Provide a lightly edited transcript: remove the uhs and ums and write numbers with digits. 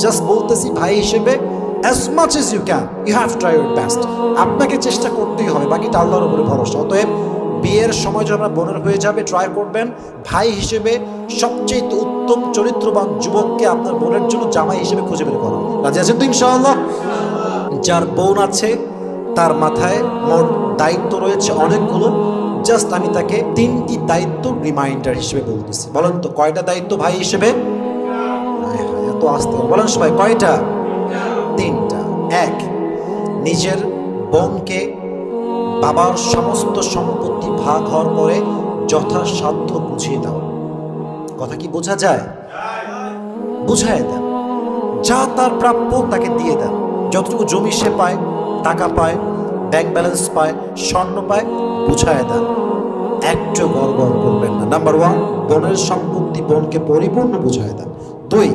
Just বলতেছি ভাই হিসেবে as much as you can you have to try your best, আপনাকে চেষ্টা করতেই হবে, বাকিটা আল্লাহর উপরে ভরসা। অতএব বিয়ের সময় যখন আপনার বোনের হয়ে যাবে ট্রাই করবেন ভাই হিসেবে সবচেয়ে উত্তম চরিত্রবান যুবককে আপনার বোনের জন্য জামাই হিসেবে খুঁজে বের করা। রাজি আছেন তো ইনশাআল্লাহ? যার বোন আছে তার মাথায় মোট দায়িত্ব রয়েছে অনেকগুলো, জাস্ট আমি তাকে 3টি দায়িত্ব রিমাইন্ডার হিসেবে বলতেছি। বলেন তো কয়টা দায়িত্ব ভাই হিসেবে? এত আসতে বলেন সবাই, কয়টা? 3টা। 1, নিজের বোনকে বাবার সমস্ত সম্পত্তি ভাগ হওয়ার পরে যথাসাধ্য বুঝিয়ে দাও। কথা কি বোঝা যায়? বুঝায় দেন, যা তার প্রাপ্য তাকে দিয়ে দেন। যতটুকু জমি সে পায়, টাকা পায়, ব্যাংক ব্যালেন্স পায়, স্বর্ণ পায়, বুঝায় দেন। একটু গড়বড় করবেন না। নাম্বার 1, বোনের সম্পত্তি বোনকে পরিপূর্ণ বুঝায় দেন। 2,